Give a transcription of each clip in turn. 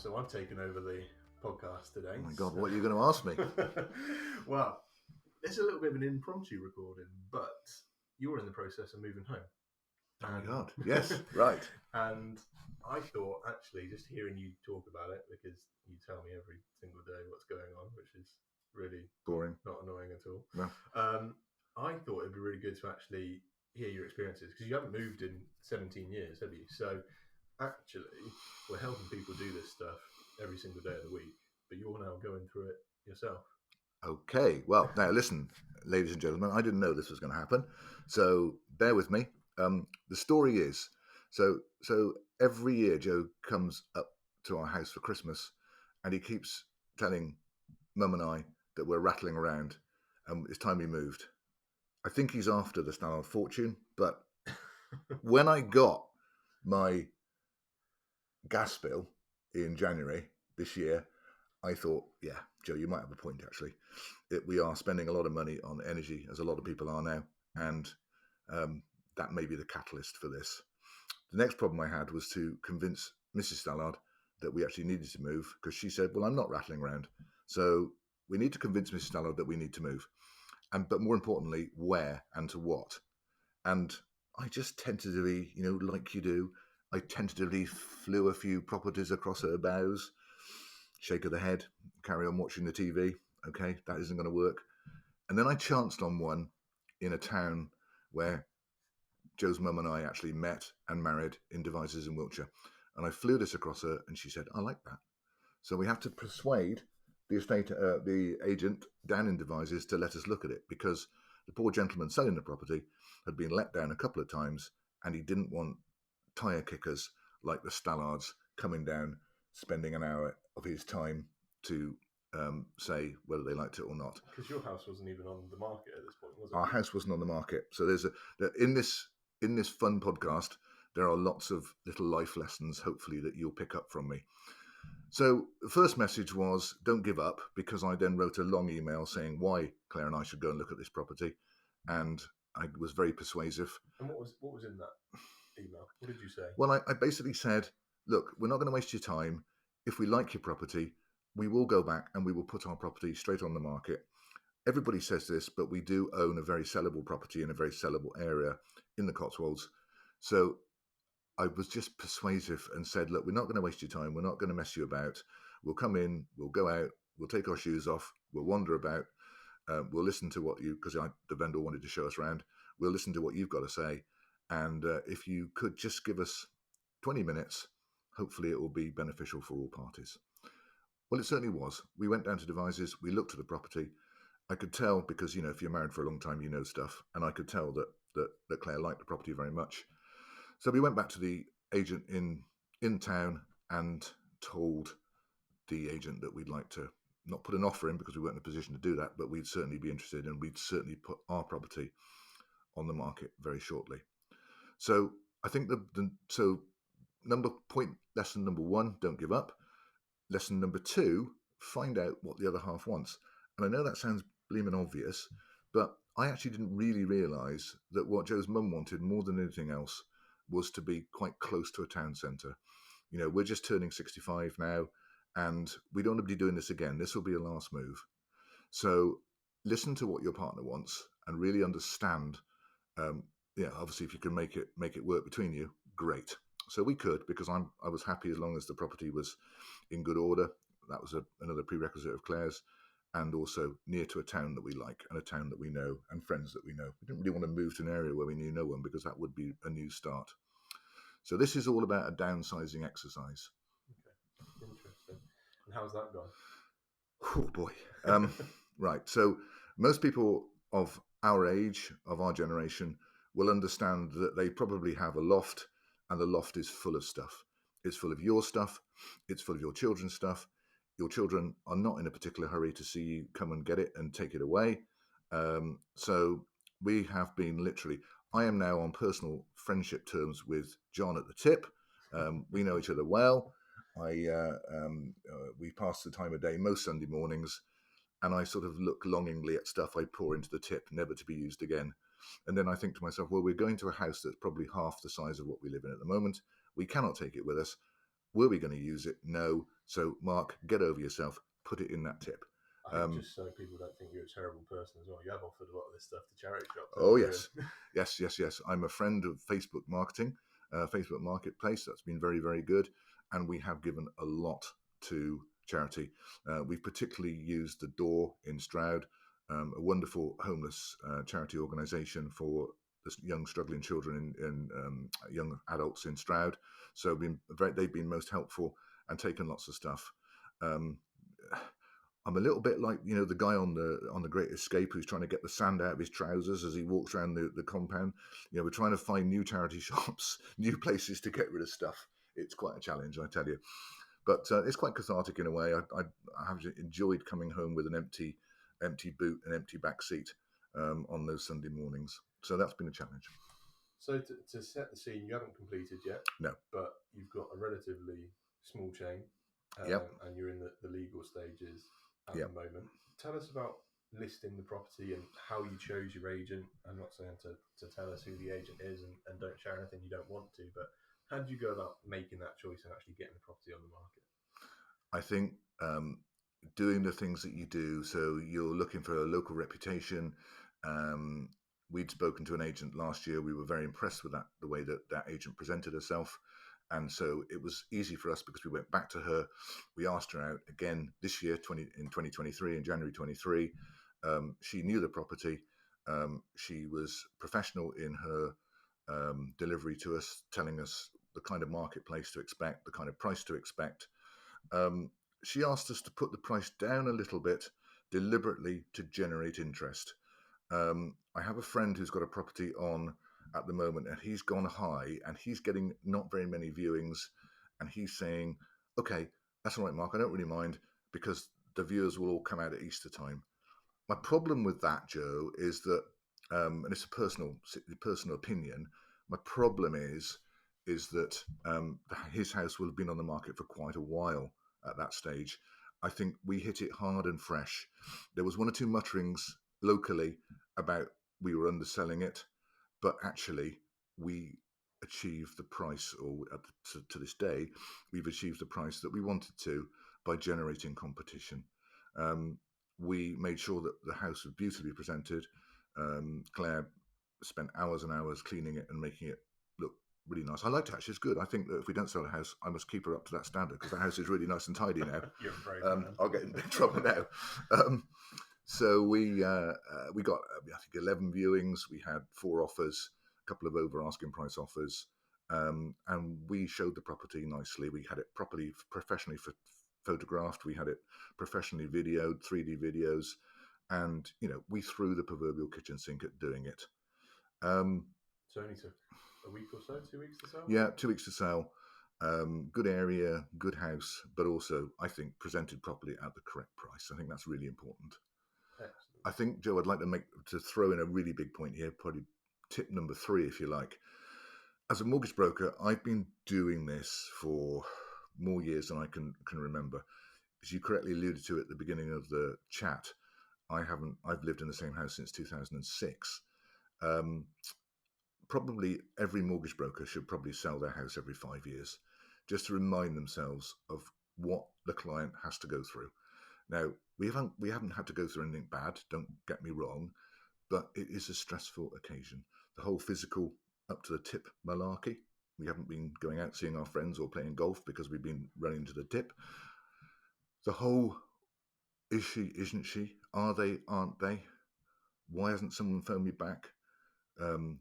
so I've taken over the podcast today. Oh my God, what are you going to ask me? Well, it's a little bit of an impromptu recording, but you're in the process of moving home. Oh my God, yes, right. And I thought, actually, just hearing you talk about it, because you tell me every single day what's going on, which is really boring, not annoying at all. No. I thought it'd be really good to actually hear your experiences, because you haven't moved in 17 years, have you? So actually, we're helping people do this stuff every single day of the week, but you're now going through it yourself. Okay, well, now listen, ladies and gentlemen, I didn't know this was going to happen, so bear with me. The story is, so every year Joe comes up to our house for Christmas, and he keeps telling Mum and I that we're rattling around, and it's time we moved. I think he's after the Stallard fortune, but when I got my gas bill in January this year, I thought, yeah, Joe, you might have a point, actually. We are spending a lot of money on energy, as a lot of people are now, and that may be the catalyst for this. The next problem I had was to convince Mrs. Stallard that we actually needed to move, because she said, well, I'm not rattling around. So we need to convince Mrs. Stallard that we need to move. But more importantly, where and to what. And I just tentatively, like you do, I tentatively flew a few properties across her bows, shake of the head, carry on watching the TV. Okay, that isn't going to work. And then I chanced on one in a town where Joe's mum and I actually met and married in Devizes in Wiltshire. And I flew this across her, and she said, I like that. So we have to persuade the agent down in Devizes to let us look at it, because the poor gentleman selling the property had been let down a couple of times, and he didn't want tyre kickers like the Stallards coming down, spending an hour of his time to say whether they liked it or not. Because your house wasn't even on the market at this point, was it? Our house wasn't on the market. So in this fun podcast, there are lots of little life lessons, hopefully, that you'll pick up from me. So the first message was, don't give up, because I then wrote a long email saying why Claire and I should go and look at this property. And I was very persuasive. And what was in that email? What did you say? Well, I basically said, look, we're not going to waste your time. If we like your property, we will go back and we will put our property straight on the market. Everybody says this, but we do own a very sellable property in a very sellable area in the Cotswolds. So I was just persuasive and said, look, we're not going to waste your time. We're not going to mess you about. We'll come in, we'll go out, we'll take our shoes off, we'll wander about, we'll listen to what you, because the vendor wanted to show us around, we'll listen to what you've got to say. And if you could just give us 20 minutes, hopefully it will be beneficial for all parties. Well, it certainly was. We went down to Devizes, we looked at the property. I could tell, because, if you're married for a long time, you know stuff. And I could tell that Claire liked the property very much. So we went back to the agent in town and told the agent that we'd like to not put an offer in, because we weren't in a position to do that, but we'd certainly be interested, and we'd certainly put our property on the market very shortly. So I think lesson number 1, don't give up. Lesson number 2, find out what the other half wants. And I know that sounds bleeming obvious, but I actually didn't really realise that what Joe's mum wanted more than anything else was to be quite close to a town centre. We're just turning 65 now, and we don't want to be doing this again. This will be a last move. So listen to what your partner wants and really understand. Obviously, if you can make it work between you, great. So we could, because I was happy as long as the property was in good order. That was another prerequisite of Claire's. And also near to a town that we like, and a town that we know, and friends that we know. We didn't really want to move to an area where we knew no one, because that would be a new start. So this is all about a downsizing exercise. Okay, interesting. And how's that gone? Oh boy. Right. So most people of our age, of our generation, will understand that they probably have a loft, and the loft is full of stuff. It's full of your stuff. It's full of your children's stuff. Your children are not in a particular hurry to see you come and get it and take it away. So we have been literally, I am now on personal friendship terms with John at the tip. We know each other well. We pass the time of day most Sunday mornings, and I sort of look longingly at stuff I pour into the tip, never to be used again. And then I think to myself, well, we're going to a house that's probably half the size of what we live in at the moment. We cannot take it with us. Were we going to use it? No. So, Mark, get over yourself. Put it in that tip. I think just so people don't think you're a terrible person as well, you have offered a lot of this stuff to charity shops. Oh, yes. yes. I'm a friend of Facebook marketing, Facebook Marketplace. That's been very, very good. And we have given a lot to charity. We've particularly used the Door in Stroud, a wonderful homeless charity organisation for the young struggling children and young adults in Stroud. So they've been most helpful and taken lots of stuff. I'm a little bit like, the guy on the Great Escape who's trying to get the sand out of his trousers as he walks around the compound. We're trying to find new charity shops, new places to get rid of stuff. It's quite a challenge, I tell you. But it's quite cathartic in a way. I have enjoyed coming home with an empty boot and empty back seat on those Sunday mornings. So that's been a challenge. So to set the scene, you haven't completed yet. No. But you've got a relatively small chain. Yep. And you're in the legal stages at Yep. the moment. Tell us about listing the property and how you chose your agent. I'm not saying to tell us who the agent is and don't share anything you don't want to, but how did you go about making that choice and actually getting the property on the market? I think doing the things that you do, so you're looking for a local reputation. We'd spoken to an agent last year. We were very impressed with the way that agent presented herself. And so it was easy for us because we went back to her. We asked her out again this year, in 2023, in January 23. She knew the property. She was professional in her delivery to us, telling us the kind of marketplace to expect, the kind of price to expect. She asked us to put the price down a little bit deliberately to generate interest. I have a friend who's got a property on at the moment, and he's gone high, and he's getting not very many viewings, and he's saying, okay, that's all right, Mark, I don't really mind, because the viewers will all come out at Easter time. My problem with that, Joe, is that, and it's a personal opinion, my problem is that his house will have been on the market for quite a while at that stage. I think we hit it hard and fresh. There was one or two mutterings locally about we were underselling it, but actually we achieved the price, or to this day, we've achieved the price that we wanted to by generating competition. We made sure that the house was beautifully presented. Claire spent hours and hours cleaning it and making it look really nice. I liked it, actually. It's good. I think that if we don't sell a house, I must keep her up to that standard, because the house is really nice and tidy now. You're a brave man. I'll get in big trouble now. So we got, I think, 11 viewings. We had 4 offers, a couple of over asking price offers, and we showed the property nicely. We had it properly, professionally photographed. We had it professionally videoed, 3D videos, and we threw the proverbial kitchen sink at doing it. So only took a week or so, 2 weeks to sell? Yeah, 2 weeks to sell. Good area, good house, but also, I think, presented properly at the correct price. I think that's really important. Excellent. I think, Joe, I'd like to throw in a really big point here, probably tip number 3, if you like. As a mortgage broker, I've been doing this for more years than I can remember. As you correctly alluded to at the beginning of the chat, I've lived in the same house since 2006. Probably every mortgage broker should probably sell their house every 5 years, just to remind themselves of what the client has to go through. Now, we haven't had to go through anything bad, don't get me wrong, but it is a stressful occasion. The whole physical up to the tip malarkey. We haven't been going out seeing our friends or playing golf because we've been running to the tip. The whole, is she, isn't she? Are they, aren't they? Why hasn't someone phoned me back?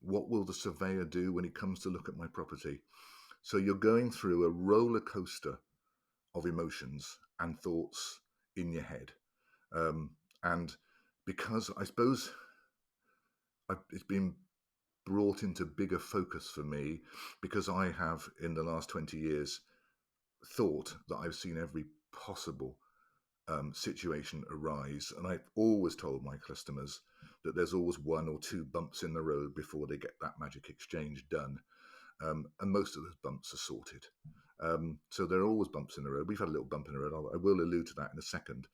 What will the surveyor do when he comes to look at my property? So you're going through a roller coaster of emotions and thoughts in your head. And because I suppose it's been brought into bigger focus for me, because I have, in the last 20 years, thought that I've seen every possible situation arise. And I've always told my customers that there's always 1 or 2 bumps in the road before they get that magic exchange done. And most of those bumps are sorted. So there are always bumps in the road. We've had a little bump in the road. I will allude to that in a second.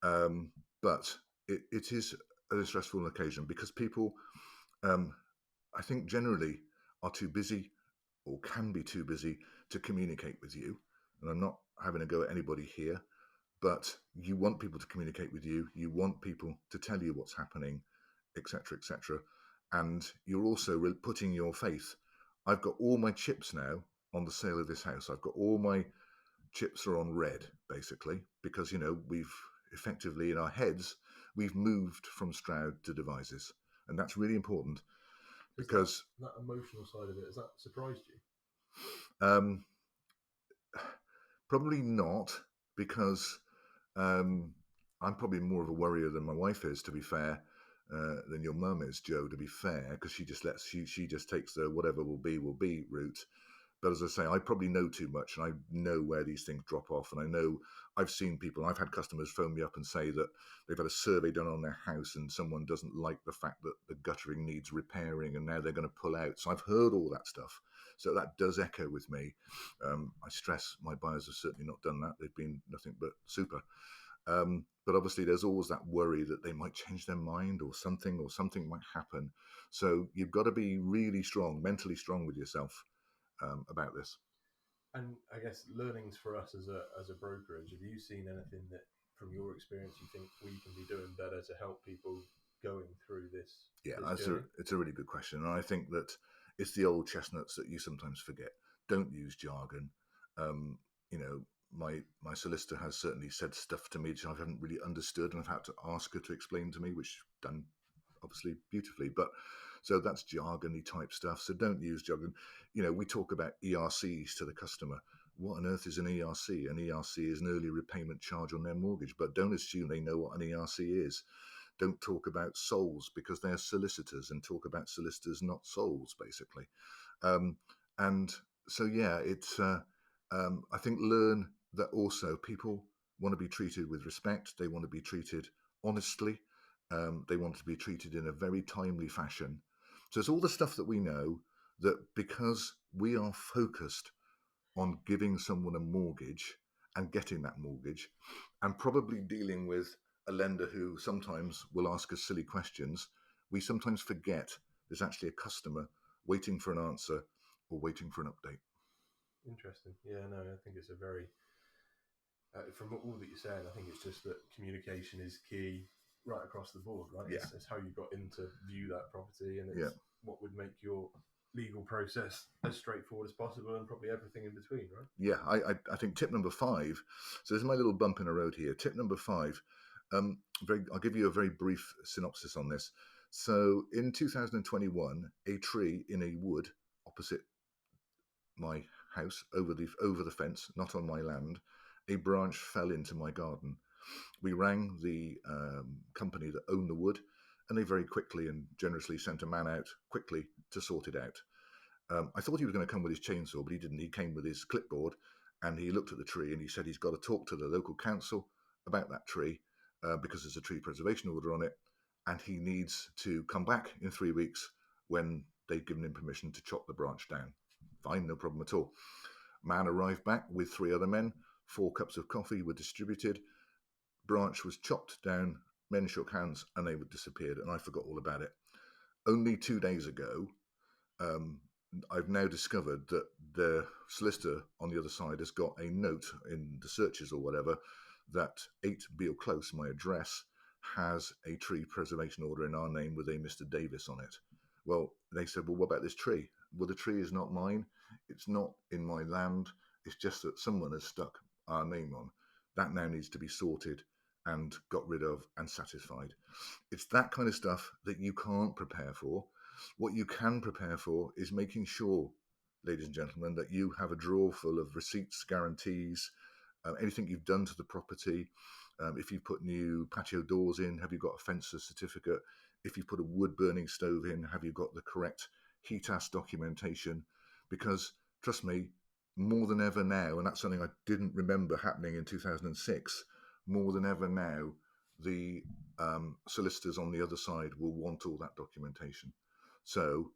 But it is a stressful occasion because people, I think, generally are too busy or can be too busy to communicate with you. and I'm not having a go at anybody here, but you want people to communicate with you. You want people to tell you what's happening, etc., etc. And you're also putting your faith. I've got all my chips now on the sale of this house. I've got all my chips are on red, basically, because, we've effectively in our heads, we've moved from Stroud to Devizes. And that's really important because that emotional side of it, has that surprised you? Probably not, because I'm probably more of a worrier than my wife is, to be fair, than your mum is, Joe, to be fair, because she just takes the whatever will be route. But as I say, I probably know too much, and I know where these things drop off. And I know I've seen people, I've had customers phone me up and say that they've had a survey done on their house and someone doesn't like the fact that the guttering needs repairing and now they're going to pull out. So I've heard all that stuff. So that does echo with me. I stress my buyers have certainly not done that. They've been nothing but super. But obviously there's always that worry that they might change their mind or something might happen. So you've got to be really strong, mentally strong with yourself about this. And I guess learnings for us as a brokerage, have you seen anything that from your experience you think we can be doing better to help people going through this? Yeah, this it's a really good question. And I think that it's the old chestnuts that you sometimes forget. Don't use jargon. My solicitor has certainly said stuff to me which I haven't really understood, and I've had to ask her to explain to me, which done obviously beautifully. But so that's jargony type stuff. So don't use jargon. We talk about ERCs to the customer. What on earth is an ERC? An ERC is an early repayment charge on their mortgage, but don't assume they know what an ERC is. Don't talk about souls because they're solicitors, and talk about solicitors, not souls, basically. And so, yeah, it's, I think, learn that also people want to be treated with respect. They want to be treated honestly. They want to be treated in a very timely fashion. So it's all the stuff that we know, that because we are focused on giving someone a mortgage and getting that mortgage, and probably dealing with a lender who sometimes will ask us silly questions, we sometimes forget there's actually a customer waiting for an answer or waiting for an update. Interesting. Yeah, no, I think it's a very, from all that you're saying, I think it's just that communication is key right across the board, right? Yeah. It's how you got in to view that property, and it's what would make your legal process as straightforward as possible, and probably everything in between, right? Yeah, I think tip number 5. So this is my little bump in the road here. Tip number 5. I'll give you a very brief synopsis on this. So in 2021, a tree in a wood opposite my house, over the fence, not on my land, a branch fell into my garden. We rang the company that owned the wood, and they very quickly and generously sent a man out quickly to sort it out. I thought he was going to come with his chainsaw, but he didn't. He came with his clipboard, and he looked at the tree, and he said he's got to talk to the local council about that tree because there's a tree preservation order on it, and he needs to come back in 3 weeks when they've given him permission to chop the branch down. Fine, no problem at all. Man arrived back with 3 other men. 4 cups of coffee were distributed. Branch was chopped down. Men shook hands, and they disappeared, and I forgot all about it. Only 2 days ago, I've now discovered that the solicitor on the other side has got a note in the searches or whatever that 8 Beale Close, my address, has a tree preservation order in our name with a Mr. Davis on it. Well, they said, well, what about this tree? Well, the tree is not mine. It's not in my land. It's just that someone has stuck our name on. That now needs to be sorted and got rid of and satisfied. It's that kind of stuff that you can't prepare for. What you can prepare for is making sure, ladies and gentlemen, that you have a drawer full of receipts, guarantees, anything you've done to the property. If you've put new patio doors in, have you got a fencer certificate? If you put a wood burning stove in, have you got the correct HETAS documentation? Because trust me, more than ever now, and that's something I didn't remember happening in 2006, more than ever now, the solicitors on the other side will want all that documentation. So,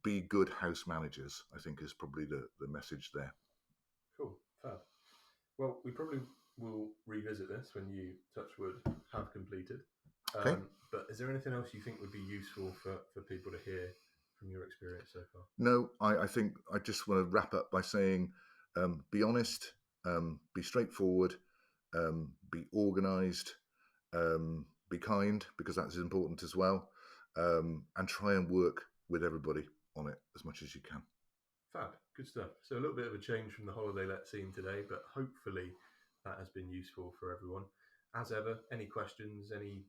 be good house managers, I think, is probably the message there. Cool, fab. Well, we probably will revisit this when you, touch wood, have completed. Okay. But is there anything else you think would be useful for people to hear from your experience so far? No, I think I just want to wrap up by saying, be honest, Be straightforward, be organised, be kind, because that's important as well, and try and work with everybody on it as much as you can. Fab, good stuff. So a little bit of a change from the holiday let scene today, but hopefully that has been useful for everyone. As ever, any questions, any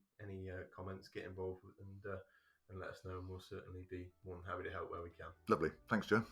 comments, get involved and let us know, and we'll certainly be more than happy to help where we can. Lovely. Thanks, Joe.